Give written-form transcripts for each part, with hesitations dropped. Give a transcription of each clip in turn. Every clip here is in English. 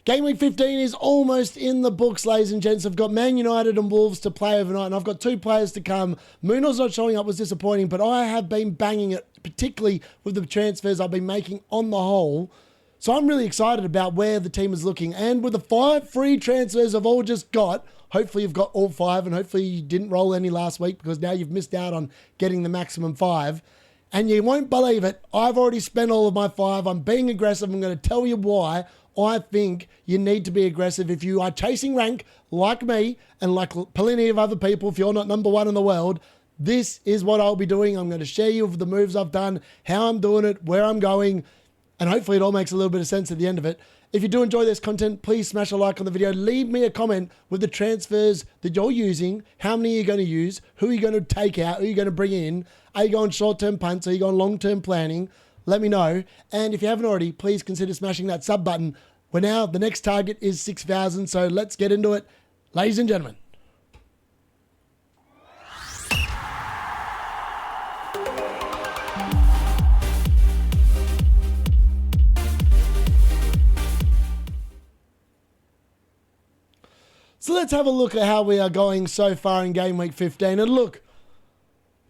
Game week 15 is almost in the books, ladies and gents. I've got Man United and Wolves to play overnight, and I've got 2 players to come. Munoz not showing up was disappointing, but I have been banging it, particularly with the transfers I've been making on the whole. So I'm really excited about where the team is looking. And with the 5 free transfers I've all just got, hopefully you've got all 5, and hopefully you didn't roll any last week because now you've missed out on getting the maximum 5. And you won't believe it, I've already spent all of my 5. I'm being aggressive. I'm going to tell you why I think you need to be aggressive if you are chasing rank like me and like plenty of other people. If you're not number 1 in the world, this is what I'll be doing. I'm going to share you with the moves I've done, how I'm doing it, where I'm going, and hopefully it all makes a little bit of sense at the end of it. If you do enjoy this content, please smash a like on the video. Leave me a comment with the transfers that you're using, how many you're going to use, who you're going to take out, who you're going to bring in. Are you going short-term punts? Are you going long-term planning? Let me know. And if you haven't already, please consider smashing that sub button. We're now, the next target is 6,000, so let's get into it, ladies and gentlemen. So let's have a look at how we are going so far in game week 15. And look,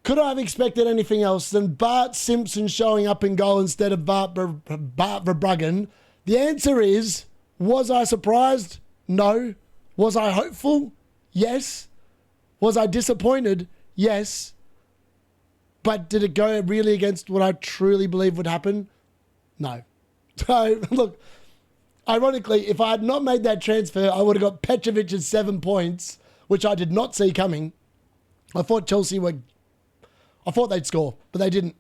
could I have expected anything else than Bart Simpson showing up in goal instead of Bart Verbruggen? The answer is, was I surprised? No. Was I hopeful? Yes. Was I disappointed? Yes. But did it go really against what I truly believe would happen? No. So, look, ironically, if I had not made that transfer, I would have got Petrovic at 7 points, which I did not see coming. I thought they'd score, but they didn't.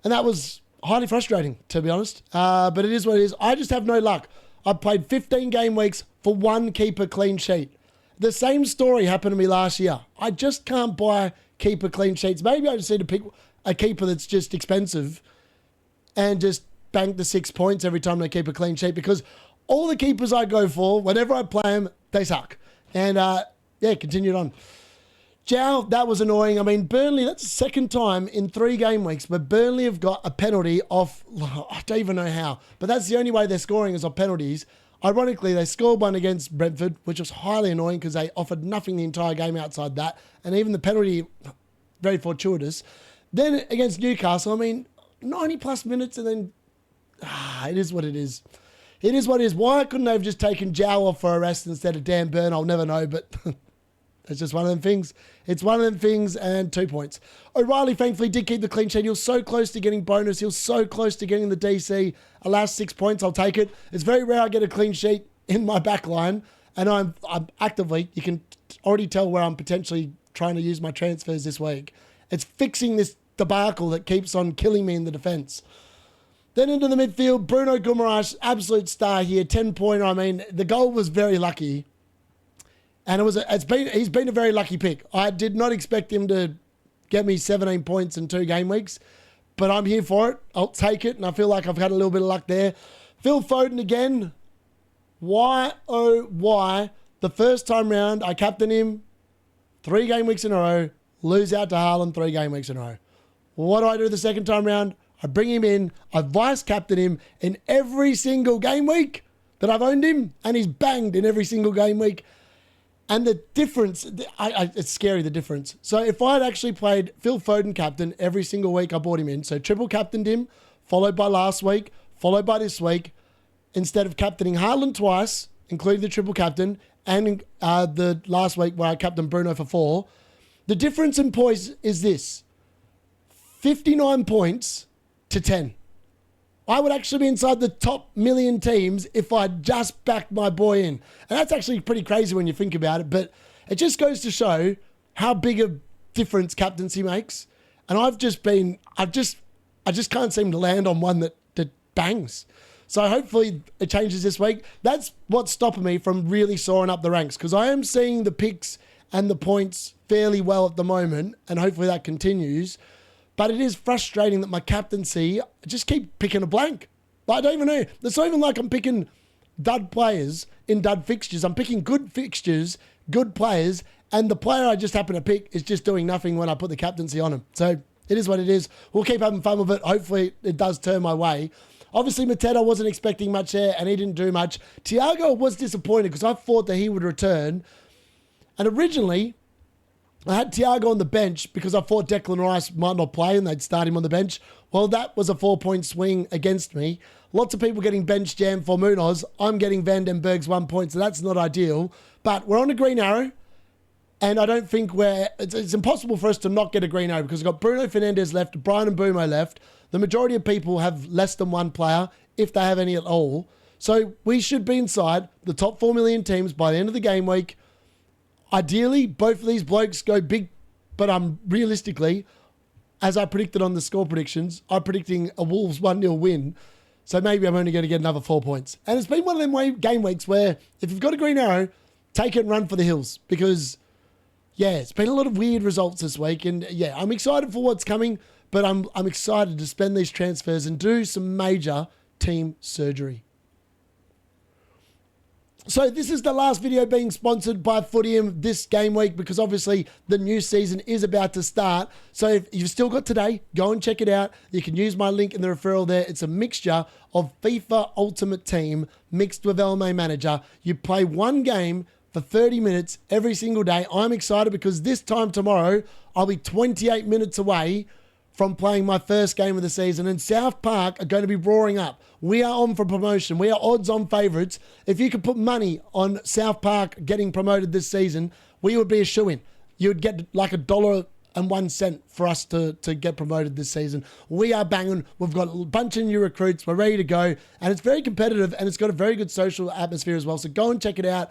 And that was highly frustrating, to be honest. But it is what it is. I just have no luck. I've played 15 game weeks for 1 keeper clean sheet. The same story happened to me last year. I just can't buy keeper clean sheets. Maybe I just need to pick a keeper that's just expensive and just bank the 6 points every time they keep a clean sheet, because all the keepers I go for, whenever I play them, they suck. And continued on. Jow, that was annoying. I mean, Burnley, that's the second time in 3 game weeks, but Burnley have got a penalty off, I don't even know how, but that's the only way they're scoring is off penalties. Ironically, they scored one against Brentford, which was highly annoying because they offered nothing the entire game outside that, and even the penalty, very fortuitous. Then against Newcastle, I mean, 90 plus minutes, and then, it is what it is. It is what it is. Why couldn't they have just taken Jow off for a rest instead of Dan Burn? I'll never know, but it's just one of them things. It's one of them things, and 2 points. O'Reilly, thankfully, did keep the clean sheet. He was so close to getting bonus. He was so close to getting the DC. Alas, 6 points, I'll take it. It's very rare I get a clean sheet in my back line, and I'm actively, you can already tell where I'm potentially trying to use my transfers this week. It's fixing this debacle that keeps on killing me in the defence. Then into the midfield, Bruno Guimaraes, absolute star here, 10-pointer. I mean, the goal was very lucky. And he's been a very lucky pick. I did not expect him to get me 17 points in 2 game weeks, but I'm here for it. I'll take it, and I feel like I've had a little bit of luck there. Phil Foden again. Why, oh, why? The first time round, I captained him 3 game weeks in a row, lose out to Haaland 3 game weeks in a row. What do I do the second time round? I bring him in. I vice-captain him in every single game week that I've owned him, and he's banged in every single game week. And the difference, it's scary, the difference. So if I had actually played Phil Foden captain every single week I bought him in, so triple captained him, followed by last week, followed by this week, instead of captaining Haaland twice, including the triple captain, and the last week where I captained Bruno for 4, the difference in points is this: 59 points to 10. I would actually be inside the top million teams if I just backed my boy in. And that's actually pretty crazy when you think about it, but it just goes to show how big a difference captaincy makes. And I just can't seem to land on one that bangs. So hopefully it changes this week. That's what's stopping me from really soaring up the ranks, because I am seeing the picks and the points fairly well at the moment, and hopefully that continues. But it is frustrating that my captaincy, I just keep picking a blank. I don't even know. It's not even like I'm picking dud players in dud fixtures. I'm picking good fixtures, good players, and the player I just happen to pick is just doing nothing when I put the captaincy on him. So it is what it is. We'll keep having fun with it. Hopefully it does turn my way. Obviously, Mateta wasn't expecting much there, and he didn't do much. Thiago was disappointed because I thought that he would return. And originally, I had Thiago on the bench because I thought Declan Rice might not play and they'd start him on the bench. Well, that was a 4-point swing against me. Lots of people getting bench jam for Munoz. I'm getting Van den Berg's 1 point, so that's not ideal. But we're on a green arrow, and I don't think it's impossible for us to not get a green arrow because we've got Bruno Fernandes left, Brian Mbeumo left. The majority of people have less than one player, if they have any at all. So we should be inside the top 4 million teams by the end of the game week. Ideally, both of these blokes go big, but realistically, as I predicted on the score predictions, I'm predicting a Wolves 1-0 win. So maybe I'm only going to get another 4 points. And it's been one of them game weeks where if you've got a green arrow, take it and run for the hills. Because, yeah, it's been a lot of weird results this week. And, yeah, I'm excited for what's coming, but I'm excited to spend these transfers and do some major team surgery. So this is the last video being sponsored by Footium this game week because obviously the new season is about to start. So if you've still got today, go and check it out. You can use my link in the referral there. It's a mixture of FIFA Ultimate Team mixed with LMA Manager. You play one game for 30 minutes every single day. I'm excited because this time tomorrow, I'll be 28 minutes away from playing my first game of the season, and South Park are going to be roaring up. We are on for promotion. We are odds-on favourites. If you could put money on South Park getting promoted this season, we would be a shoo-in. You would get like $1.01 for us to get promoted this season. We are banging. We've got a bunch of new recruits. We're ready to go, and it's very competitive, and it's got a very good social atmosphere as well. So go and check it out.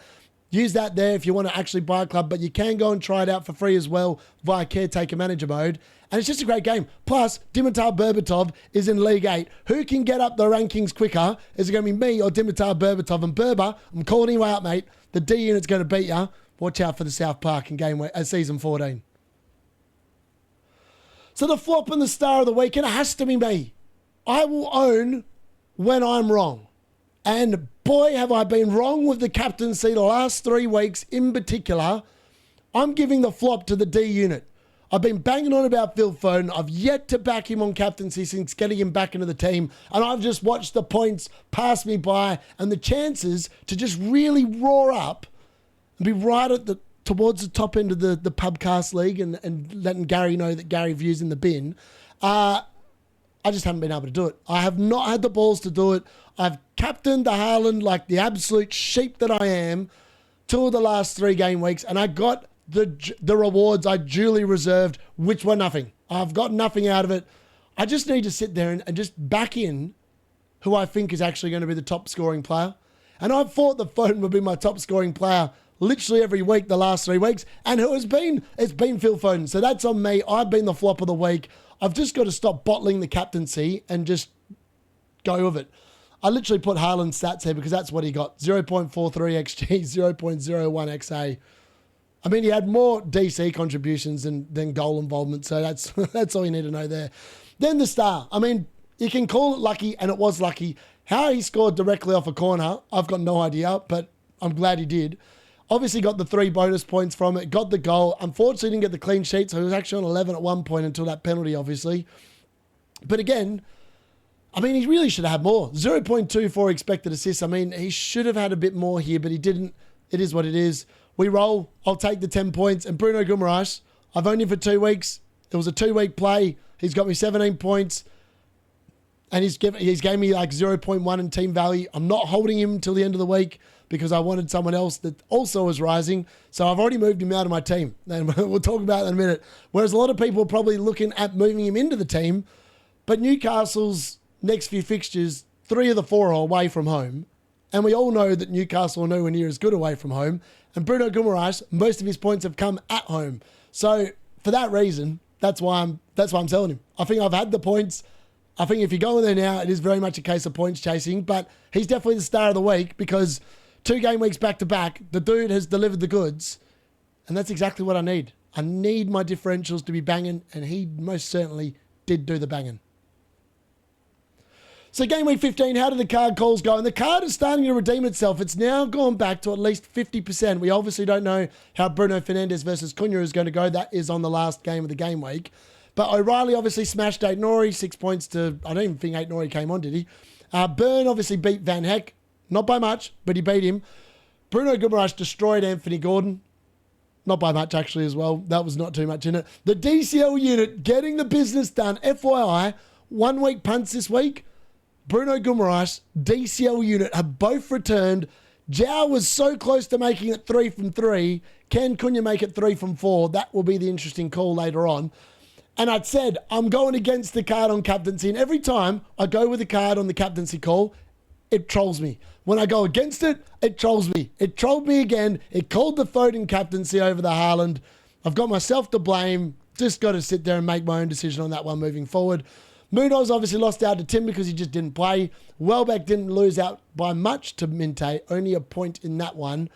Use that there if you want to actually buy a club, but you can go and try it out for free as well via Caretaker Manager mode. And it's just a great game. Plus, Dimitar Berbatov is in League 8. Who can get up the rankings quicker? Is it going to be me or Dimitar Berbatov? And Berber, I'm calling you out, mate. The D-Unit's going to beat you. Watch out for the South Park in Season 14. So the flop and the star of the week, and it has to be me. I will own when I'm wrong. And boy, have I been wrong with the captaincy the last 3 weeks in particular. I'm giving the flop to the D-Unit. I've been banging on about Phil Foden. I've yet to back him on captaincy since getting him back into the team. And I've just watched the points pass me by and the chances to just really roar up and be right at towards the top end of the Pubcast League and letting Gary know that Gary View's in the bin. I just haven't been able to do it. I have not had the balls to do it. I've captained the Haaland like the absolute sheep that I am 2 of the last 3 game weeks, and I got the rewards I duly reserved, which were nothing. I've got nothing out of it. I just need to sit there and just back in who I think is actually going to be the top scoring player. And I thought that Foden would be my top scoring player literally every week the last 3 weeks, and who has been? It's been Phil Foden. So that's on me. I've been the flop of the week. I've just got to stop bottling the captaincy and just go with it. I literally put Haaland's stats here because that's what he got. 0.43 XG, 0.01 XA. I mean, he had more DC contributions than goal involvement, so that's all you need to know there. Then the star. I mean, you can call it lucky, and it was lucky. How he scored directly off a corner, I've got no idea, but I'm glad he did. Obviously got the 3 bonus points from it, got the goal. Unfortunately, didn't get the clean sheet, so he was actually on 11 at one point until that penalty, obviously. But again, I mean, he really should have had more. 0.24 expected assists. I mean, he should have had a bit more here, but he didn't. It is what it is. We roll. I'll take the 10 points. And Bruno Guimaraes, I've owned him for 2 weeks. It was a 2-week play. He's got me 17 points. And he's gave me like 0.1 in team value. I'm not holding him until the end of the week because I wanted someone else that also was rising. So I've already moved him out of my team. And we'll talk about that in a minute. Whereas a lot of people are probably looking at moving him into the team. But Newcastle's next few fixtures, 3 of the 4 are away from home. And we all know that Newcastle are nowhere near as good away from home. And Bruno Guimaraes, most of his points have come at home. So for that reason, that's why I'm selling him. I think I've had the points. I think if you go in there now, it is very much a case of points chasing. But he's definitely the star of the week because 2 game weeks back to back, the dude has delivered the goods. And that's exactly what I need. I need my differentials to be banging, and he most certainly did do the banging. So game week 15, how did the card calls go? And the card is starting to redeem itself. It's now gone back to at least 50%. We obviously don't know how Bruno Fernandes versus Cunha is going to go. That is on the last game of the game week. But O'Reilly obviously smashed Aït-Nouri, 6 points to, I don't even think Aït-Nouri came on, did he? Burn obviously beat Van Heck. Not by much, but he beat him. Bruno Guimaraes destroyed Anthony Gordon. Not by much, actually, as well. That was not too much in it. The DCL unit getting the business done. FYI, 1 week punts this week. Bruno Guimaraes, DCL unit have both returned. Zhao was so close to making it 3 from 3. Can Cunha make it 3 from 4? That will be the interesting call later on. And I'd said, I'm going against the card on captaincy. And every time I go with the card on the captaincy call, it trolls me. When I go against it, it trolls me. It trolled me again. It called the Foden captaincy over the Haaland. I've got myself to blame. Just got to sit there and make my own decision on that one moving forward. Munoz obviously lost out to Tim because he just didn't play. Welbeck didn't lose out by much to Minte. Only a point in that one.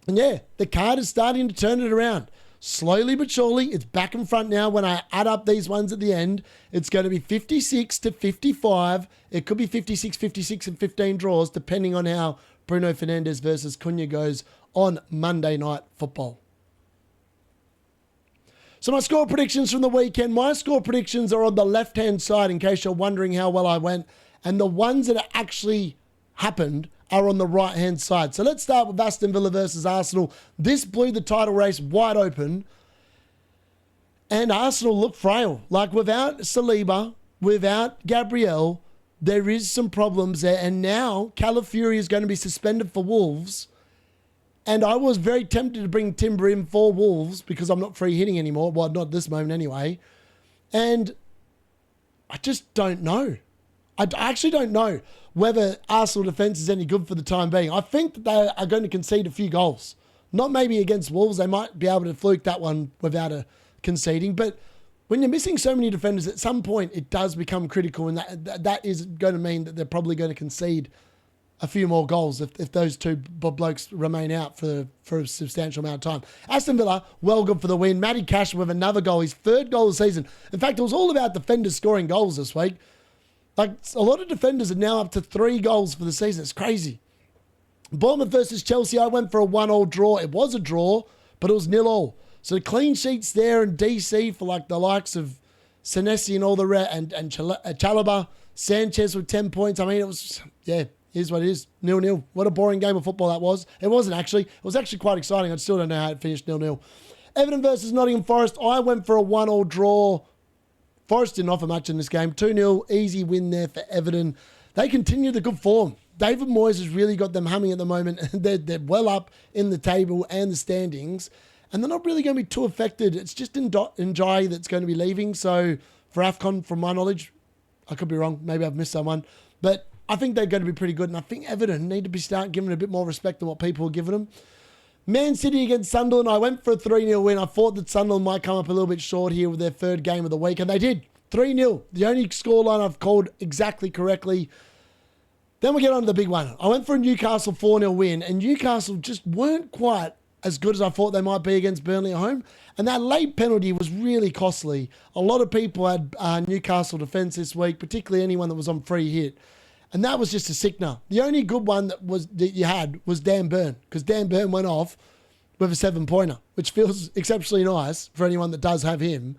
And yeah, the card is starting to turn it around. Slowly but surely, it's back in front now. When I add up these ones at the end, it's going to be 56 to 55. It could be 56, 56 and 15 draws, depending on how Bruno Fernandes versus Cunha goes on Monday Night Football. So my score predictions from the weekend. My score predictions are on the left-hand side, in case you're wondering how well I went. And the ones that actually happened are on the right-hand side. So let's start with Aston Villa versus Arsenal. This blew the title race wide open. And Arsenal look frail. Like, without Saliba, without Gabriel, there is some problems there. And now Calafiori is going to be suspended for Wolves. And I was very tempted to bring Timber in for Wolves because I'm not free hitting anymore. Well, not at this moment anyway. And I just don't know. I actually don't know whether Arsenal defence is any good for the time being. I think that they are going to concede a few goals. Not maybe against Wolves. They might be able to fluke that one without a conceding. But when you're missing so many defenders, at some point it does become critical. And that is going to mean that they're probably going to concede a few more goals if those two blokes remain out for a substantial amount of time. Aston Villa, well good for the win. Matty Cash with another goal, his 3rd goal of the season. In fact, it was all about defenders scoring goals this week. Like, a lot of defenders are now up to 3 goals for the season. It's crazy. Bournemouth versus Chelsea, I went for a 1-1 draw. It was a draw, but it was 0-0. So the clean sheets there in DC for like the likes of Senesi and all the and Chalobah, Sanchez with 10 points. I mean, it was, yeah, here's what it is. 0-0. What a boring game of football that was. It wasn't actually. It was actually quite exciting. I still don't know how it finished 0-0. Everton versus Nottingham Forest, I went for a 1-1 draw. Forest didn't offer much in this game. 2-0, easy win there for Everton. They continue the good form. David Moyes has really got them humming at the moment. They're well up in the table and the standings, and they're not really going to be too affected. It's just Njai that's going to be leaving. So for AFCON, from my knowledge, I could be wrong. Maybe I've missed someone. But I think they're going to be pretty good, and I think Everton need to be start giving a bit more respect than what people are giving them. Man City against Sunderland, I went for a 3-0 win. I thought that Sunderland might come up a little bit short here with their 3rd game of the week, and they did. 3-0. The only scoreline I've called exactly correctly. Then we get on to the big one. I went for a Newcastle 4-0 win, and Newcastle just weren't quite as good as I thought they might be against Burnley at home. And that late penalty was really costly. A lot of people had Newcastle defence this week, particularly anyone that was on free hit. And that was just a sickener. The only good one that you had was Dan Burn, because Dan Burn went off with a 7-pointer, which feels exceptionally nice for anyone that does have him.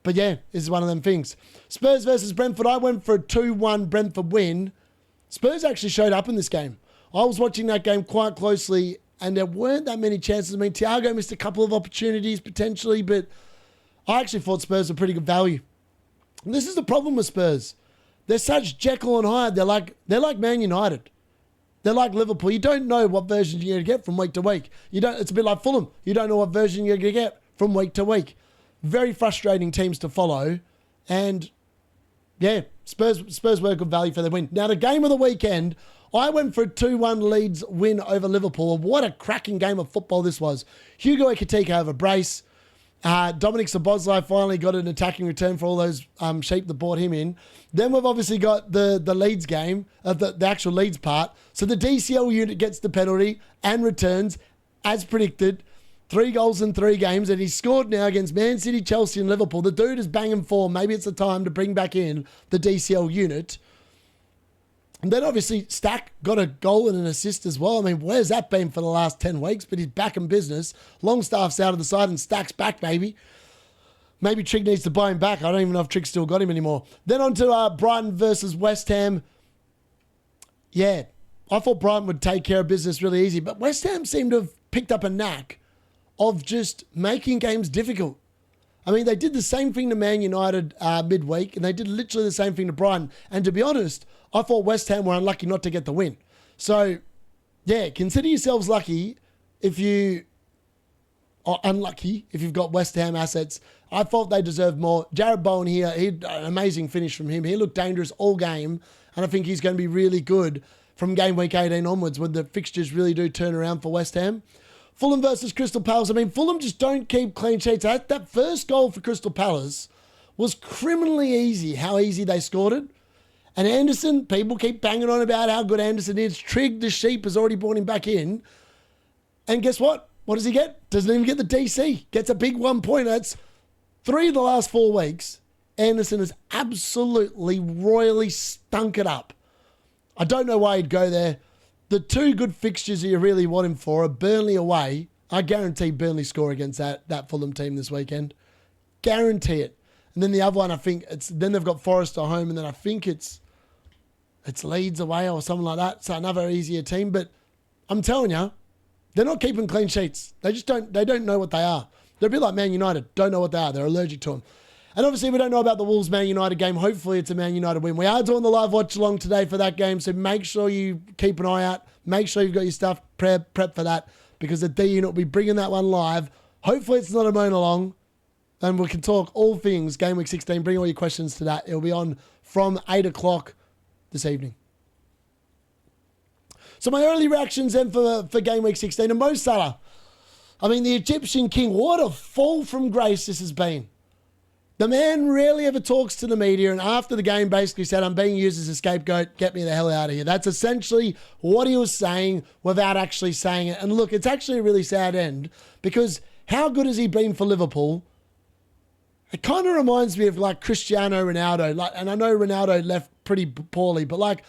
But yeah, this is one of them things. Spurs versus Brentford. I went for a 2-1 Brentford win. Spurs actually showed up in this game. I was watching that game quite closely, and there weren't that many chances. I mean, Thiago missed a couple of opportunities potentially, but I actually thought Spurs were pretty good value. And this is the problem with Spurs. They're such Jekyll and Hyde. They're like Man United. They're like Liverpool. You don't know what version you're going to get from week to week. It's a bit like Fulham. You don't know what version you're going to get from week to week. Very frustrating teams to follow. And yeah, Spurs were good value for the win. Now, the game of the weekend, I went for a 2-1 Leeds win over Liverpool. What a cracking game of football this was. Hugo Ekitike over brace. Dominic Szoboszlai finally got an attacking return for all those sheep that brought him in. Then we've obviously got the Leeds game, the actual Leeds part. So the DCL unit gets the penalty and returns, as predicted. 3 goals in 3 games, and he's scored now against Man City, Chelsea and Liverpool. The dude is banging form. Maybe it's the time to bring back in the DCL unit. And then obviously Stack got a goal and an assist as well. I mean, where's that been for the last 10 weeks? But he's back in business. Longstaff's out of the side and Stack's back, baby. Maybe Trig needs to buy him back. I don't even know if Trig's still got him anymore. Then on to Brighton versus West Ham. yeah, I thought Brighton would take care of business really easy, but West Ham seemed to have picked up a knack of just making games difficult. I mean, they did the same thing to Man United midweek, and they did literally the same thing to Brighton. And to be honest, I thought West Ham were unlucky not to get the win. So, yeah, consider yourselves lucky if you are unlucky if you've got West Ham assets. I thought they deserved more. Jared Bowen here, he had an amazing finish from him. He looked dangerous all game, and I think he's going to be really good from game week 18 onwards when the fixtures really do turn around for West Ham. Fulham versus Crystal Palace. I mean, Fulham just don't keep clean sheets. That first goal for Crystal Palace was criminally easy, how easy they scored it. And Anderson, people keep banging on about how good Anderson is. Trig the Sheep has already brought him back in. And guess what? What does he get? Doesn't even get the DC. Gets a big 1 point. That's 3 of the last 4 weeks. Anderson has absolutely royally stunk it up. I don't know why he'd go there. The 2 good fixtures you really want him for are Burnley away. I guarantee Burnley score against that Fulham team this weekend. Guarantee it. And then the other one, I think, then they've got Forest at home, and then I think it's Leeds away or something like that. So another easier team. But I'm telling you, they're not keeping clean sheets. They don't know what they are. They're a bit like Man United. Don't know what they are. They're allergic to them. And obviously, we don't know about the Wolves-Man United game. Hopefully, it's a Man United win. We are doing the live watch-along today for that game, so make sure you keep an eye out. Make sure you've got your stuff prep for that, because the D-Unit will be bringing that one live. Hopefully, it's not a moan-along, and we can talk all things Game Week 16. Bring all your questions to that. It'll be on from 8 o'clock this evening. So my early reactions then for Game Week 16, and Mo Salah. I mean, the Egyptian king, what a fall from grace this has been. The man rarely ever talks to the media, and after the game basically said, I'm being used as a scapegoat, get me the hell out of here. That's essentially what he was saying without actually saying it. And look, it's actually a really sad end, because how good has he been for Liverpool? It kind of reminds me of like Cristiano Ronaldo. And I know Ronaldo left pretty poorly, but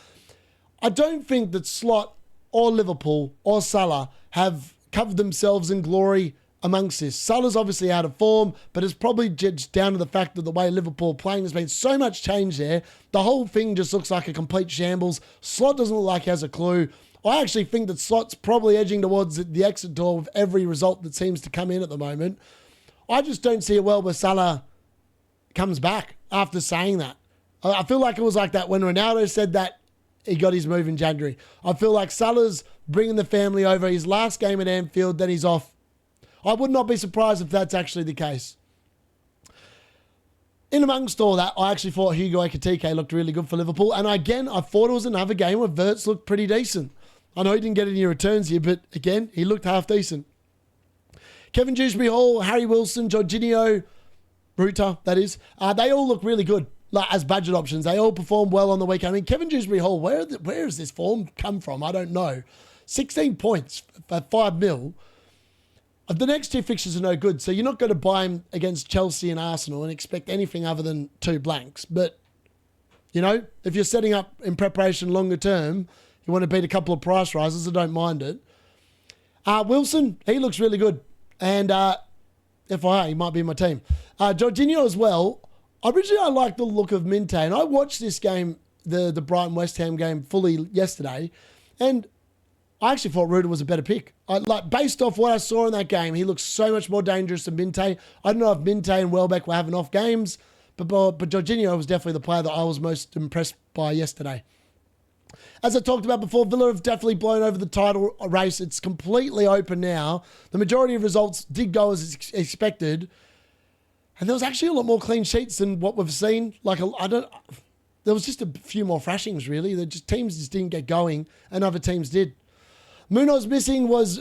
I don't think that Slot or Liverpool or Salah have covered themselves in glory amongst this. Salah's obviously out of form, but it's probably just down to the fact that the way Liverpool are playing, there's been so much change there. The whole thing just looks like a complete shambles. Slot doesn't look like he has a clue. I actually think that Slot's probably edging towards the exit door with every result that seems to come in at the moment. I just don't see it well where Salah comes back after saying that. I feel like it was like that when Ronaldo said that he got his move in January. I feel like Salah's bringing the family over. His last game at Anfield, then he's off. I would not be surprised if that's actually the case. In amongst all that, I actually thought Hugo Ekitike looked really good for Liverpool. And again, I thought it was another game where Wirtz looked pretty decent. I know he didn't get any returns here, but again, he looked half decent. Kevin Dewsbury Hall, Harry Wilson, Jorginho, Ruta, that is. They all look really good as budget options. They all performed well on the weekend. I mean, Kevin Dewsbury Hall, where has this form come from? I don't know. 16 points for 5 mil. The next 2 fixtures are no good, so you're not going to buy him against Chelsea and Arsenal and expect anything other than 2 blanks. But, you know, if you're setting up in preparation longer term, you want to beat a couple of price rises, I don't mind it. Wilson, he looks really good. And FYI, he might be in my team. Jorginho as well. Originally, I liked the look of Minte, and I watched this game, the Brighton West Ham game, fully yesterday, and I actually thought Ruta was a better pick. Based off what I saw in that game, he looks so much more dangerous than Minte. I don't know if Minte and Welbeck were having off games, but Jorginho was definitely the player that I was most impressed by yesterday. As I talked about before, Villa have definitely blown over the title race. It's completely open now. The majority of results did go as expected, and there was actually a lot more clean sheets than what we've seen. There was just a few more thrashings, really. Teams just didn't get going, and other teams did. Munoz missing was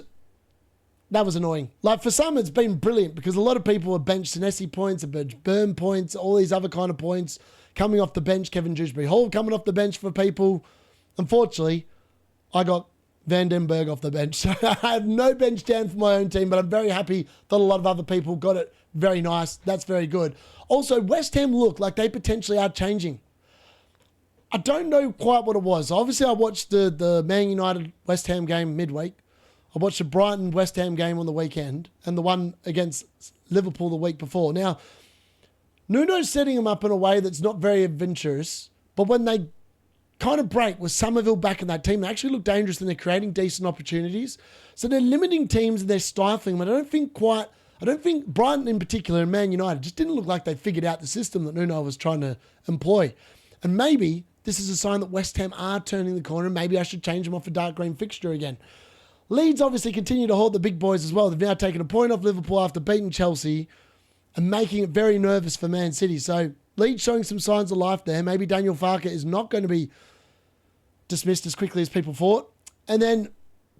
annoying. For some, it's been brilliant because a lot of people have benched Senesi points, have benched Burn points, all these other kind of points coming off the bench. Kevin Dewsbury Hall coming off the bench for people. Unfortunately, I got Van den Berg off the bench. So I have no bench down for my own team, but I'm very happy that a lot of other people got it. Very nice. That's very good. Also, West Ham look like they potentially are changing. I don't know quite what it was. Obviously, I watched the Man United West Ham game midweek. I watched the Brighton West Ham game on the weekend and the one against Liverpool the week before. Now, Nuno's setting them up in a way that's not very adventurous, but when they kind of break with Somerville back in that team. They actually look dangerous and they're creating decent opportunities. So they're limiting teams and they're stifling them. I don't think Brighton in particular and Man United just didn't look like they figured out the system that Nuno was trying to employ. And maybe this is a sign that West Ham are turning the corner and maybe I should change them off a dark green fixture again. Leeds obviously continue to hold the big boys as well. They've now taken a point off Liverpool after beating Chelsea and making it very nervous for Man City. So Leeds showing some signs of life there. Maybe Daniel Farke is not going to be dismissed as quickly as people thought. And then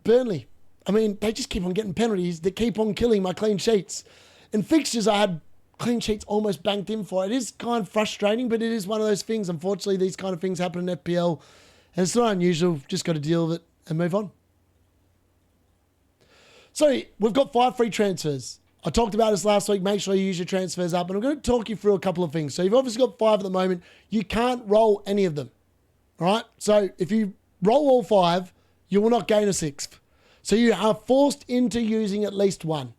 Burnley. I mean, they just keep on getting penalties that keep on killing my clean sheets. In fixtures, I had clean sheets almost banked in for. It is kind of frustrating, but it is one of those things. Unfortunately, these kind of things happen in FPL. And it's not unusual. Just got to deal with it and move on. So we've got 5 free transfers. I talked about this last week. Make sure you use your transfers up. And I'm going to talk you through a couple of things. So you've obviously got 5 at the moment. You can't roll any of them. All right? So if you roll all 5, you will not gain a 6th. So you are forced into using at least one.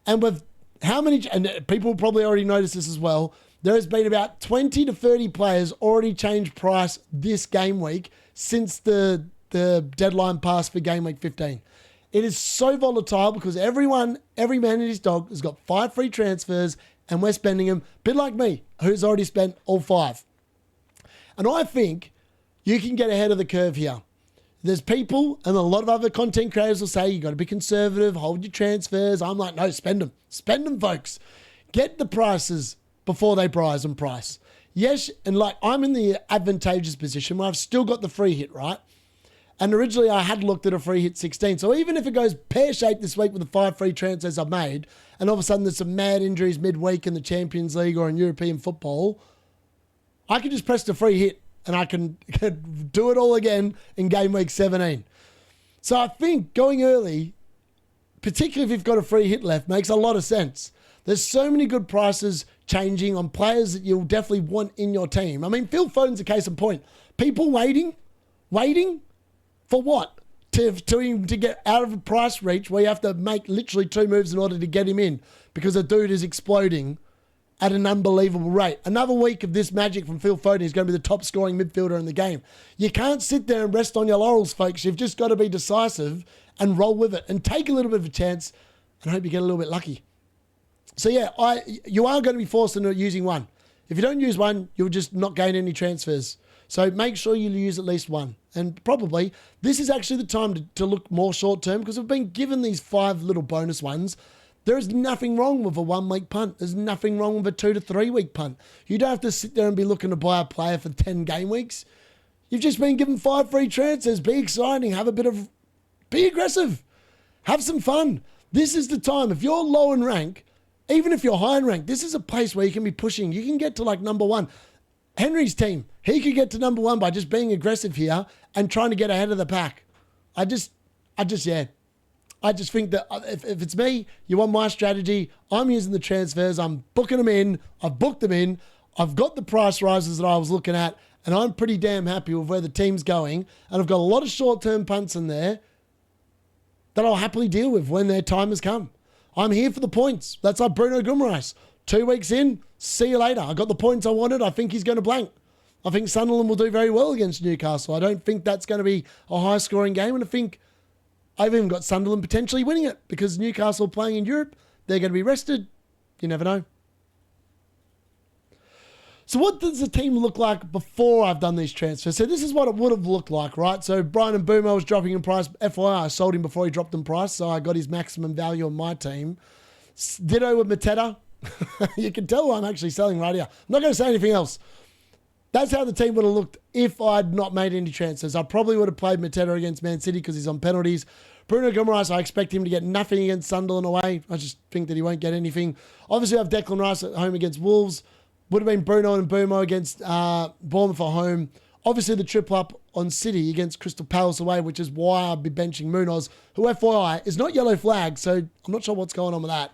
And with how many, and people probably already noticed this as well, there has been about 20 to 30 players already changed price this game week since the deadline passed for game week 15. It is so volatile because every man and his dog has got 5 free transfers and we're spending them, a bit like me, who's already spent all 5. And I think you can get ahead of the curve here. There's people and a lot of other content creators will say, you got to be conservative, hold your transfers. I'm like, no, spend them. Spend them, folks. Get the prices before they rise and price. Yes, and like I'm in the advantageous position where I've still got the free hit, right? And originally I had looked at a free hit 16. So even if it goes pear-shaped this week with the 5 free transfers I've made, and all of a sudden there's some mad injuries midweek in the Champions League or in European football, I can just press the free hit and I can do it all again in game week 17. So I think going early, particularly if you've got a free hit left, makes a lot of sense. There's so many good prices changing on players that you'll definitely want in your team. I mean, Phil Foden's a case in point. People waiting for what? To get out of a price reach where you have to make literally 2 moves in order to get him in because a dude is exploding at an unbelievable rate. Another week of this magic from Phil Foden is going to be the top scoring midfielder in the game. You can't sit there and rest on your laurels, folks. You've just got to be decisive and roll with it and take a little bit of a chance and hope you get a little bit lucky. So yeah, you are going to be forced into using one. If you don't use one, you'll just not gain any transfers. So make sure you use at least one. And probably this is actually the time to look more short term because we've been given these 5 little bonus ones. There is nothing wrong with a 1-week punt. There's nothing wrong with a 2 to 3 week punt. You don't have to sit there and be looking to buy a player for 10 game weeks. You've just been given 5 free transfers. Be exciting. Be aggressive. Have some fun. This is the time. If you're low in rank, even if you're high in rank, this is a place where you can be pushing. You can get to like number 1. Henry's team, he could get to number 1 by just being aggressive here and trying to get ahead of the pack. I just think that if it's me, you want my strategy, I'm using the transfers, I'm booking them in, I've booked them in, I've got the price rises that I was looking at, and I'm pretty damn happy with where the team's going, and I've got a lot of short-term punts in there that I'll happily deal with when their time has come. I'm here for the points. That's like Bruno G. 2 weeks in, see you later. I got the points I wanted. I think he's going to blank. I think Sunderland will do very well against Newcastle. I don't think that's going to be a high-scoring game, and I think I've even got Sunderland potentially winning it because Newcastle playing in Europe. They're going to be rested. You never know. So what does the team look like before I've done these transfers? So this is what it would have looked like, right? So Brian Mbeumo was dropping in price. FYI, I sold him before he dropped in price, so I got his maximum value on my team. Ditto with Mateta. You can tell I'm actually selling right here. I'm not going to say anything else. That's how the team would have looked if I'd not made any transfers. I probably would have played Mateta against Man City because he's on penalties. Bruno G, I expect him to get nothing against Sunderland away. I just think that he won't get anything. Obviously, I have Declan Rice at home against Wolves. Would have been Bruno and Mbeumo against Bournemouth at home. Obviously, the triple up on City against Crystal Palace away, which is why I'd be benching Munoz, who, FYI, is not yellow flag, so I'm not sure what's going on with that.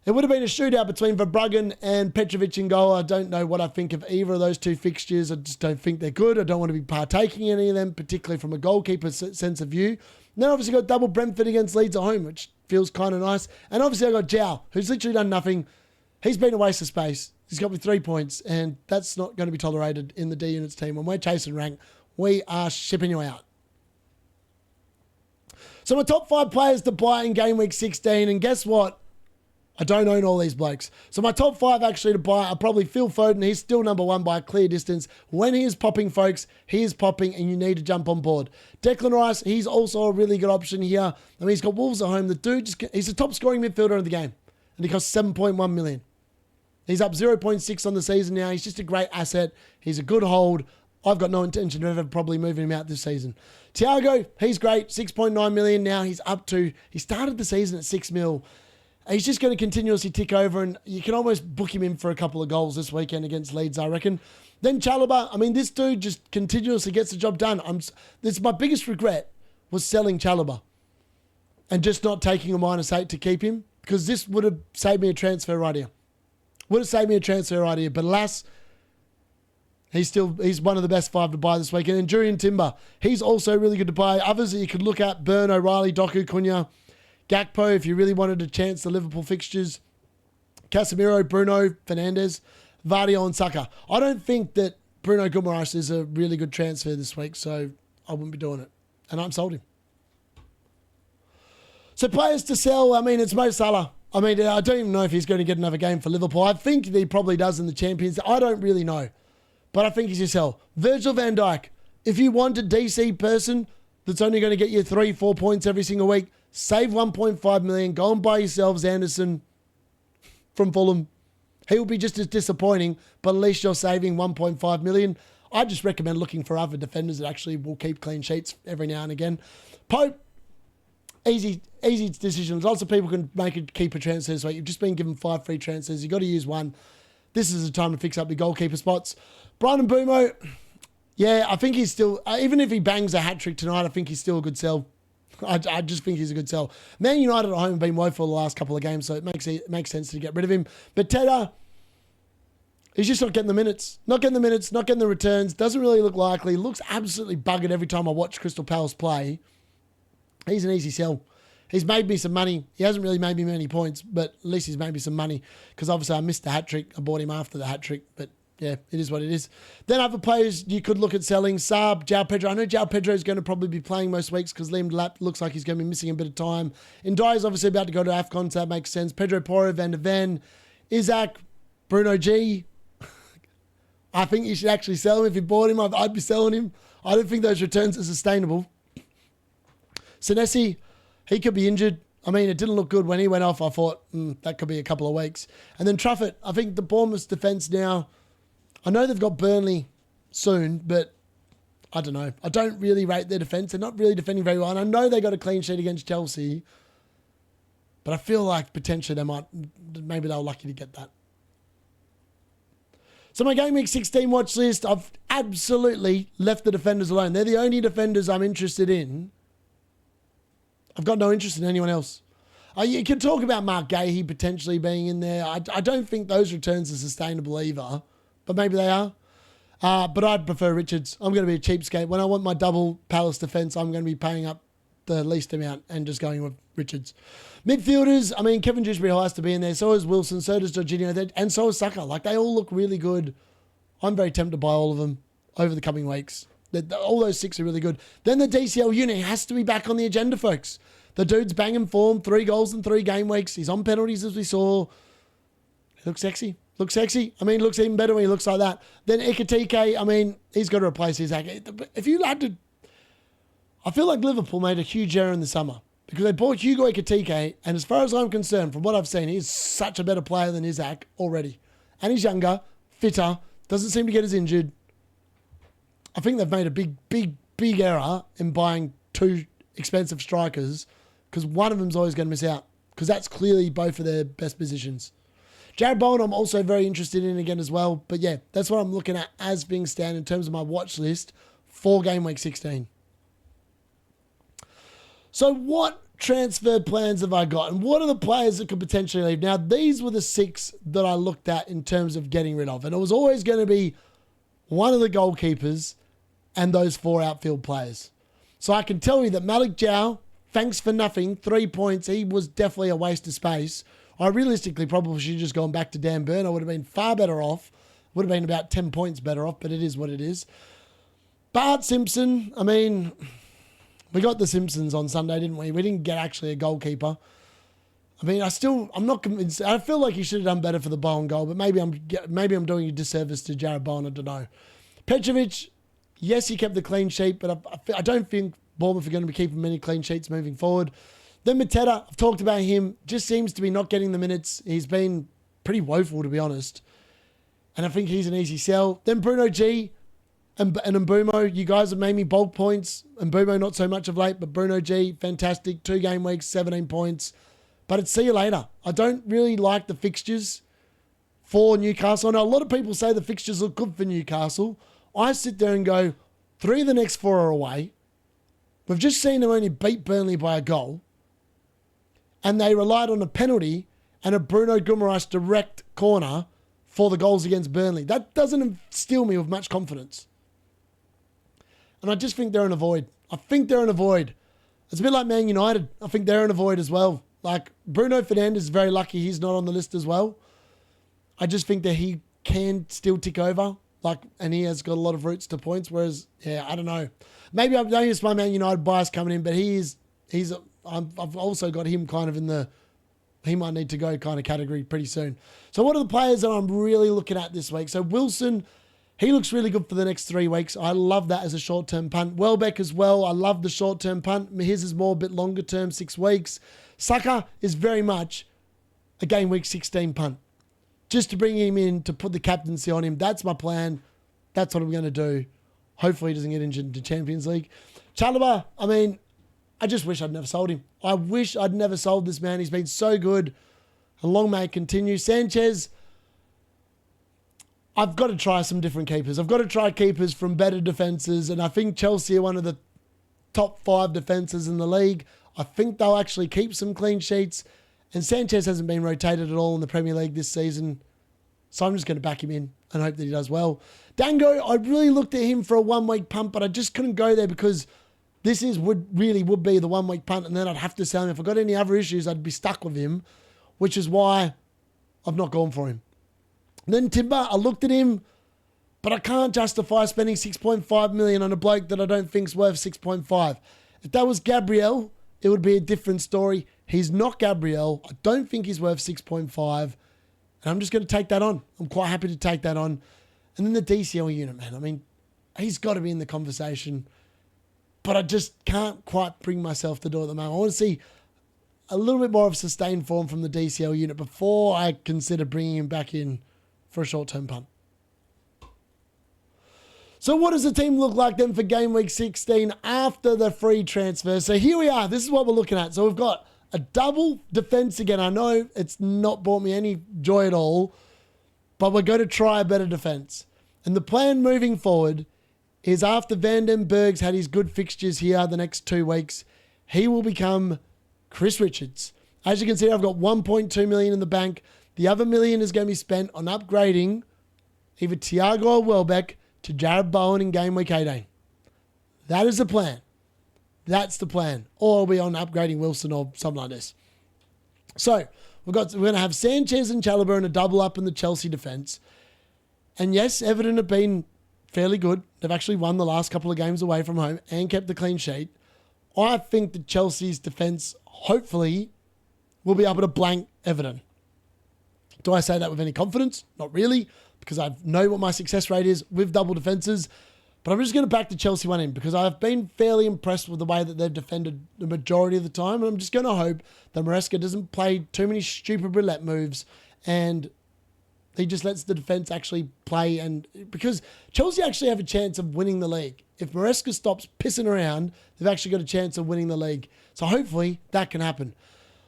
It would have been a shootout between Verbruggen and Petrovic in goal. I don't know what I think of either of those 2 fixtures. I just don't think they're good. I don't want to be partaking in any of them, particularly from a goalkeeper's sense of view. And then obviously got double Brentford against Leeds at home, which feels kind of nice. And obviously I got Zhao, who's literally done nothing. He's been a waste of space. He's got me 3 points, and that's not going to be tolerated in the D-Units team. When we're chasing rank, we are shipping you out. So my top 5 players to buy in Game Week 16, and guess what? I don't own all these blokes. So my top 5 actually to buy are probably Phil Foden. He's still number 1 by a clear distance. When he is popping, folks, he is popping, and you need to jump on board. Declan Rice, he's also a really good option here. I mean, he's got Wolves at home. The dude, he's the top scoring midfielder of the game, and he costs 7.1 million. He's up 0.6 on the season now. He's just a great asset. He's a good hold. I've got no intention of ever probably moving him out this season. Thiago, he's great. 6.9 million now. He started the season at 6 mil. He's just going to continuously tick over, and you can almost book him in for a couple of goals this weekend against Leeds, I reckon. Then Chalobah, I mean, this dude just continuously gets the job done. This my biggest regret was selling Chalobah and just not taking a -8 to keep him, because this would have saved me a transfer idea. But alas, he's one of the best 5 to buy this weekend. And Jurriën Timber, he's also really good to buy. Others that you could look at, Burn, O'Reilly, Doku, Cunha, Gakpo, if you really wanted to chance the Liverpool fixtures, Casemiro, Bruno, Fernandes, Vardy and Saka. I don't think that Bruno Guimaraes is a really good transfer this week, so I wouldn't be doing it. And I'm sold him. So players to sell, I mean, it's Mo Salah. I mean, I don't even know if he's going to get another game for Liverpool. I think he probably does in the Champions. I don't really know. But I think he's your sell. Virgil van Dijk. If you want a DC person that's only going to get you 3-4 points every single week, save 1.5 million. Go and buy yourselves Anderson from Fulham. He will be just as disappointing, but at least you're saving 1.5 million. I just recommend looking for other defenders that actually will keep clean sheets every now and again. Pope, easy decisions. Lots of people can make a keeper transfer this week. You've just been given 5 free transfers. You've got to use one. This is the time to fix up your goalkeeper spots. Brian Mbeumo, yeah, I think he's still, even if he bangs a hat-trick tonight, I think he's still a good sell. I just think he's a good sell. Man United at home have been woeful the last couple of games, so it makes sense to get rid of him. But Teta, he's just not getting the minutes. Not getting the returns. Doesn't really look likely. Looks absolutely buggered every time I watch Crystal Palace play. He's an easy sell. He's made me some money. He hasn't really made me many points, but at least he's made me some money, because obviously I missed the hat-trick. I bought him after the hat-trick, but yeah, it is what it is. Then other players you could look at selling. Saab, João Pedro. I know João Pedro is going to probably be playing most weeks because Liam Delap looks like he's going to be missing a bit of time. Ndai is obviously about to go to AFCON, so that makes sense. Pedro Porro, Van de Ven, Isaac, Bruno G. I think you should actually sell him. If you bought him, I'd be selling him. I don't think those returns are sustainable. Senesi, he could be injured. I mean, it didn't look good when he went off. I thought, that could be a couple of weeks. And then Truffett, I think the Bournemouth defence now, I know they've got Burnley soon, but I don't know. I don't really rate their defence. They're not really defending very well. And I know they got a clean sheet against Chelsea, but I feel like potentially maybe they were lucky to get that. So my Game Week 16 watch list, I've absolutely left the defenders alone. They're the only defenders I'm interested in. I've got no interest in anyone else. You can talk about Mark Gahey potentially being in there. I don't think those returns are sustainable either, but maybe they are. But I'd prefer Richards. I'm going to be a cheapskate. When I want my double Palace defence, I'm going to be paying up the least amount and just going with Richards. Midfielders, I mean, Kevin Dewsbury has to be in there. So is Wilson. So does Jorginho. And so is Saka. Like, they all look really good. I'm very tempted to buy all of them over the coming weeks. All those 6 are really good. Then the DCL unit has to be back on the agenda, folks. The dude's banging form. 3 goals in 3 game weeks. He's on penalties, as we saw. He looks sexy. I mean, looks even better when he looks like that. Then Ekitike, I mean, he's got to replace Isaac. If you had to... I feel like Liverpool made a huge error in the summer because they bought Hugo Ekitike, and as far as I'm concerned, from what I've seen, he's such a better player than Isaac already. And he's younger, fitter, doesn't seem to get as injured. I think they've made a big error in buying 2 expensive strikers because one of them's always going to miss out because that's clearly both of their best positions. Jared Bowen, I'm also very interested in again as well. But yeah, that's what I'm looking at as being stand in terms of my watch list for Game Week 16. So what transfer plans have I got? And what are the players that could potentially leave? Now, these were the 6 that I looked at in terms of getting rid of. And it was always going to be one of the goalkeepers and those 4 outfield players. So I can tell you that Malik Jow, thanks for nothing, 3 points. He was definitely a waste of space. I realistically probably should have just gone back to Dan Burn. I would have been far better off. Would have been about 10 points better off, but it is what it is. Bart Simpson, I mean, we got the Simpsons on Sunday, didn't we? We didn't get actually a goalkeeper. I mean, I'm not convinced. I feel like he should have done better for the Bowen goal, but maybe I'm doing a disservice to Jared Bowen. I don't know. Petrovic, yes, he kept the clean sheet, but I don't think Bournemouth are going to be keeping many clean sheets moving forward. Then Mateta, I've talked about him, just seems to be not getting the minutes. He's been pretty woeful, to be honest. And I think he's an easy sell. Then Bruno G and Mbeumo, you guys have made me bulk points. Mbeumo not so much of late, but Bruno G, fantastic. 2 game weeks, 17 points. But it's see you later. I don't really like the fixtures for Newcastle. I know a lot of people say the fixtures look good for Newcastle. I sit there and go, 3 of the next 4 are away. We've just seen them only beat Burnley by a goal. And they relied on a penalty and a Bruno Guimaraes direct corner for the goals against Burnley. That doesn't instill me with much confidence. And I just think they're in a void. I think they're in a void. It's a bit like Man United. I think they're in a void as well. Like, Bruno Fernandes is very lucky he's not on the list as well. I just think that he can still tick over. And he has got a lot of routes to points. Whereas, I don't know. Maybe I'm just my Man United bias coming in, but I've also got him kind of in the he might need to go kind of category pretty soon. So what are the players that I'm really looking at this week? So Wilson, he looks really good for the next 3 weeks. I love that as a short-term punt. Welbeck as well. I love the short-term punt. His is more a bit longer term, 6 weeks. Saka is very much a game week 16 punt. Just to bring him in to put the captaincy on him. That's my plan. That's what I'm going to do. Hopefully he doesn't get injured into Champions League. Chalobah, I mean, I just wish I'd never sold him. I wish I'd never sold this man. He's been so good. And long may it continue. Sanchez, I've got to try some different keepers. I've got to try keepers from better defences. And I think Chelsea are one of the top 5 defences in the league. I think they'll actually keep some clean sheets. And Sanchez hasn't been rotated at all in the Premier League this season. So I'm just going to back him in and hope that he does well. Dango, I really looked at him for a 1 week punt, but I just couldn't go there because this would be the 1 week punt, and then I'd have to sell him. If I got any other issues, I'd be stuck with him, which is why I've not gone for him. Then Timber, I looked at him, but I can't justify spending 6.5 million on a bloke that I don't think's worth 6.5. If that was Gabriel, it would be a different story. He's not Gabriel. I don't think he's worth 6.5, and I'm just going to take that on. I'm quite happy to take that on. And then the DCL unit, man. I mean, he's got to be in the conversation. But I just can't quite bring myself to do it at the moment. I want to see a little bit more of sustained form from the DCL unit before I consider bringing him back in for a short-term punt. So what does the team look like then for game week 16 after the free transfer? So here we are. This is what we're looking at. So we've got a double defense again. I know it's not brought me any joy at all, but we're going to try a better defense. And the plan moving forward is after Van den Berg's had his good fixtures here the next 2 weeks, he will become Chris Richards. As you can see, I've got 1.2 million in the bank. The other $1 million is going to be spent on upgrading either Thiago or Welbeck to Jared Bowen in game week 18. That is the plan. That's the plan. Or we're on upgrading Wilson or something like this. So we're going to have Sanchez and Chalobah in a double up in the Chelsea defence. And yes, Everton have been fairly good. They've actually won the last couple of games away from home and kept the clean sheet. I think that Chelsea's defence, hopefully, will be able to blank Everton. Do I say that with any confidence? Not really, because I know what my success rate is with double defences. But I'm just going to back the Chelsea one in because I've been fairly impressed with the way that they've defended the majority of the time. And I'm just going to hope that Maresca doesn't play too many stupid roulette moves and he just lets the defence actually play. And because Chelsea actually have a chance of winning the league. If Maresca stops pissing around, they've actually got a chance of winning the league. So hopefully that can happen.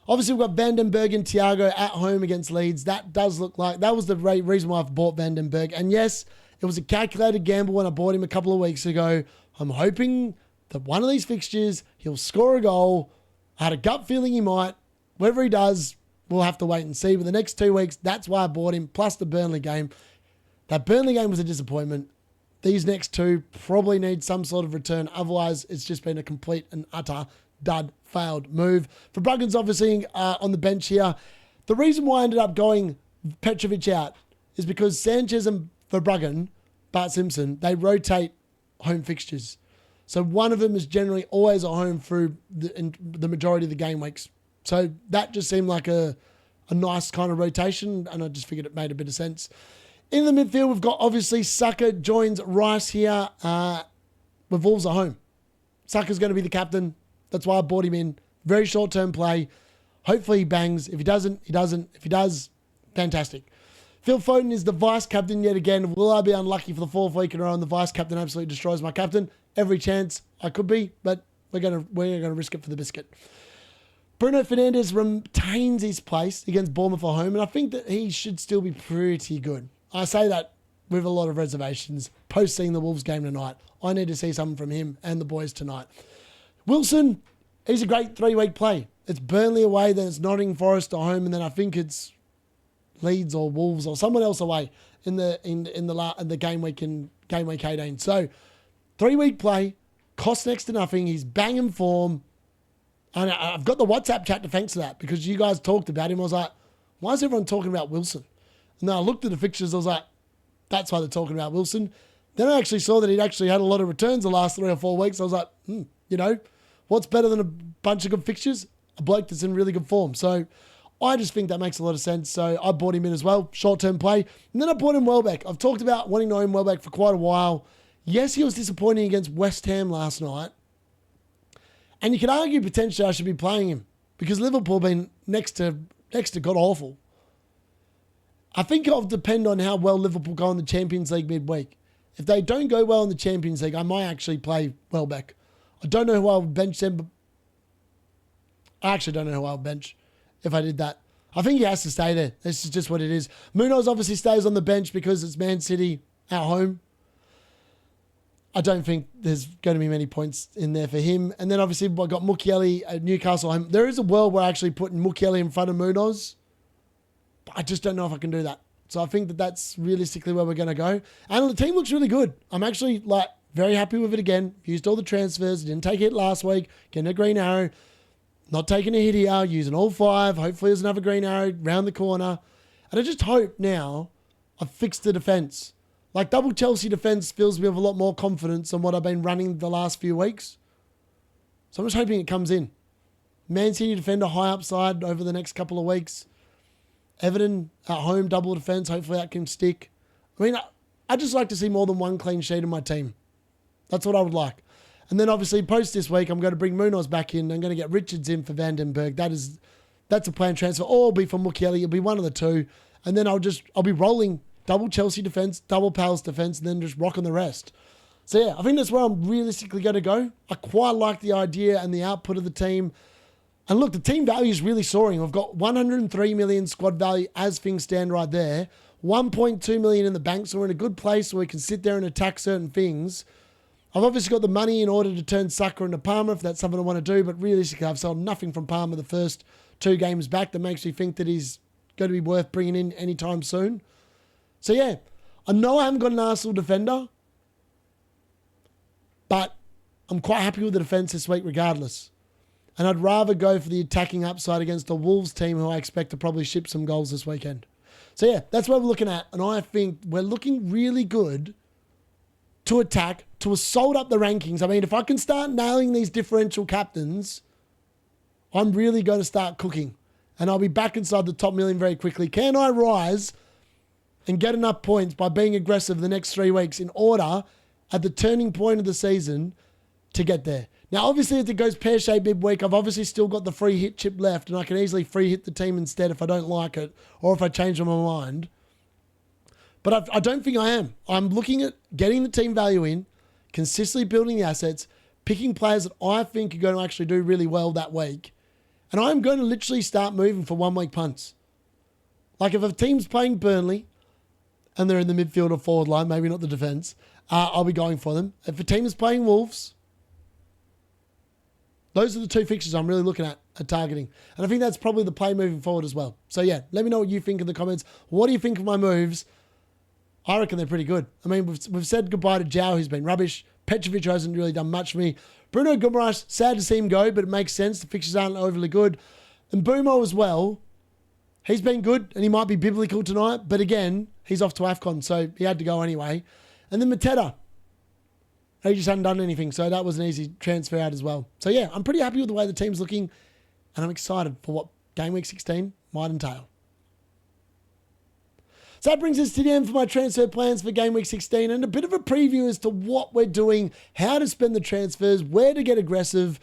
Obviously, we've got Van den Berg and Thiago at home against Leeds. That does look like... That was the reason why I've bought Van den Berg. And yes, it was a calculated gamble when I bought him a couple of weeks ago. I'm hoping that one of these fixtures, he'll score a goal. I had a gut feeling he might. Whether he does, we'll have to wait and see. But the next 2 weeks, that's why I bought him, plus the Burnley game. That Burnley game was a disappointment. These next 2 probably need some sort of return. Otherwise, it's just been a complete and utter dud, failed move. For Bruggen's obviously on the bench here. The reason why I ended up going Petrovic out is because Sanchez and Verbruggen, Bart Simpson, they rotate home fixtures. So one of them is generally always at home through the majority of the game weeks. So that just seemed like a nice kind of rotation, and I just figured it made a bit of sense. In the midfield, we've got obviously Saka joins Rice here with Wolves at home. Saka's going to be the captain. That's why I brought him in. Very short-term play. Hopefully he bangs. If he doesn't, he doesn't. If he does, fantastic. Phil Foden is the vice-captain yet again. Will I be unlucky for the fourth week in a row and the vice-captain absolutely destroys my captain? Every chance I could be, but we're going to risk it for the biscuit. Bruno Fernandes retains his place against Bournemouth at home, and I think that he should still be pretty good. I say that with a lot of reservations. Post seeing the Wolves game tonight, I need to see something from him and the boys tonight. Wilson, he's a great 3-week play. It's Burnley away, then it's Nottingham Forest at home, and then I think it's Leeds or Wolves or someone else away in the game week in game week 18. So 3-week play, costs next to nothing. He's banging form. And I've got the WhatsApp chat to thanks to that because you guys talked about him. I was like, why is everyone talking about Wilson? And then I looked at the fixtures. I was like, that's why they're talking about Wilson. Then I actually saw that he'd actually had a lot of returns the last 3 or 4 weeks. I was like, what's better than a bunch of good fixtures? A bloke that's in really good form. So I just think that makes a lot of sense. So I bought him in as well, short-term play. And then I bought in Welbeck. I've talked about wanting to own Welbeck for quite a while. Yes, he was disappointing against West Ham last night. And you could argue potentially I should be playing him because Liverpool have been next to god awful. I think it'll depend on how well Liverpool go in the Champions League midweek. If they don't go well in the Champions League, I might actually play Welbeck. I don't know who I would bench them, but I actually don't know who I would bench if I did that. I think he has to stay there. This is just what it is. Munoz obviously stays on the bench because it's Man City at home. I don't think there's going to be many points in there for him. And then obviously I got Mukiele at Newcastle home. There is a world where I actually put Mukiele in front of Munoz. But I just don't know if I can do that. So I think that that's realistically where we're going to go. And the team looks really good. I'm actually very happy with it again. Used all the transfers. Didn't take it last week. Getting a green arrow. Not taking a hit here. Using all 5. Hopefully there's another green arrow round the corner. And I just hope now I've fixed the defence. Double Chelsea defence fills me with a lot more confidence than what I've been running the last few weeks. So I'm just hoping it comes in. Man City defender high upside over the next couple of weeks. Everton at home, double defence. Hopefully that can stick. I mean, I'd just like to see more than one clean sheet in my team. That's what I would like. And then obviously post this week, I'm going to bring Munoz back in. I'm going to get Richards in for Van den Berg. That's a planned transfer. Or it'll be for Mukiele. It'll be one of the two. And then I'll be rolling double Chelsea defence, double Palace defence, and then just rocking the rest. So yeah, I think that's where I'm realistically going to go. I quite like the idea and the output of the team. And look, the team value is really soaring. We've got 103 million squad value as things stand right there. 1.2 million in the bank, so we're in a good place where we can sit there and attack certain things. I've obviously got the money in order to turn Saka into Palmer if that's something I want to do, but realistically I've sold nothing from Palmer the first 2 games back that makes me think that he's going to be worth bringing in anytime soon. So yeah, I know I haven't got an Arsenal defender, but I'm quite happy with the defence this week regardless. And I'd rather go for the attacking upside against the Wolves team who I expect to probably ship some goals this weekend. So yeah, that's what we're looking at. And I think we're looking really good to attack, to assault up the rankings. I mean, if I can start nailing these differential captains, I'm really going to start cooking. And I'll be back inside the top million very quickly. Can I rise and get enough points by being aggressive the next 3 weeks in order at the turning point of the season to get there? Now, obviously, if it goes pear-shaped midweek, I've obviously still got the free hit chip left, and I can easily free hit the team instead if I don't like it or if I change my mind. But I don't think I am. I'm looking at getting the team value in, consistently building the assets, picking players that I think are going to actually do really well that week. And I'm going to literally start moving for 1-week punts. Like if a team's playing Burnley and they're in the midfield or forward line, maybe not the defence, I'll be going for them. If a team is playing Wolves, those are the 2 fixtures I'm really looking at targeting. And I think that's probably the play moving forward as well. So yeah, let me know what you think in the comments. What do you think of my moves? I reckon they're pretty good. I mean, we've said goodbye to João, who's been rubbish. Petrovic hasn't really done much for me. Bruno Guimaraes, sad to see him go, but it makes sense. The fixtures aren't overly good. And Mbeumo as well. He's been good, and he might be biblical tonight. But again, he's off to AFCON, so he had to go anyway. And then Mateta. He just hadn't done anything, so that was an easy transfer out as well. So yeah, I'm pretty happy with the way the team's looking, and I'm excited for what Game Week 16 might entail. So that brings us to the end for my transfer plans for Game Week 16 and a bit of a preview as to what we're doing, how to spend the transfers, where to get aggressive.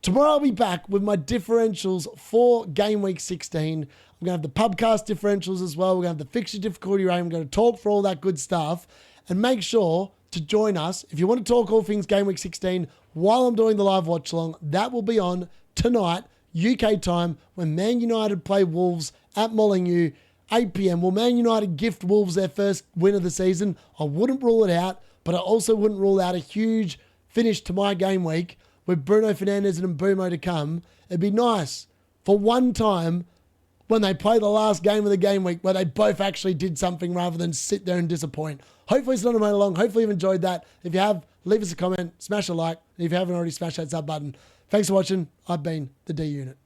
Tomorrow I'll be back with my differentials for Game Week 16. I'm going to have the pubcast differentials as well. We're going to have the fixture difficulty rating. I'm going to talk for all that good stuff. And make sure to join us if you want to talk all things Game Week 16 while I'm doing the live watch along. That will be on tonight, UK time, when Man United play Wolves at Molineux, 8 p.m. Will Man United gift Wolves their first win of the season? I wouldn't rule it out, but I also wouldn't rule out a huge finish to my game week with Bruno Fernandes and Mbeumo to come. It'd be nice for one time when they play the last game of the game week where they both actually did something rather than sit there and disappoint. Hopefully it's not a made along. Hopefully you've enjoyed that. If you have, leave us a comment, smash a like. And if you haven't already, smash that sub button. Thanks for watching. I've been the D-Unit.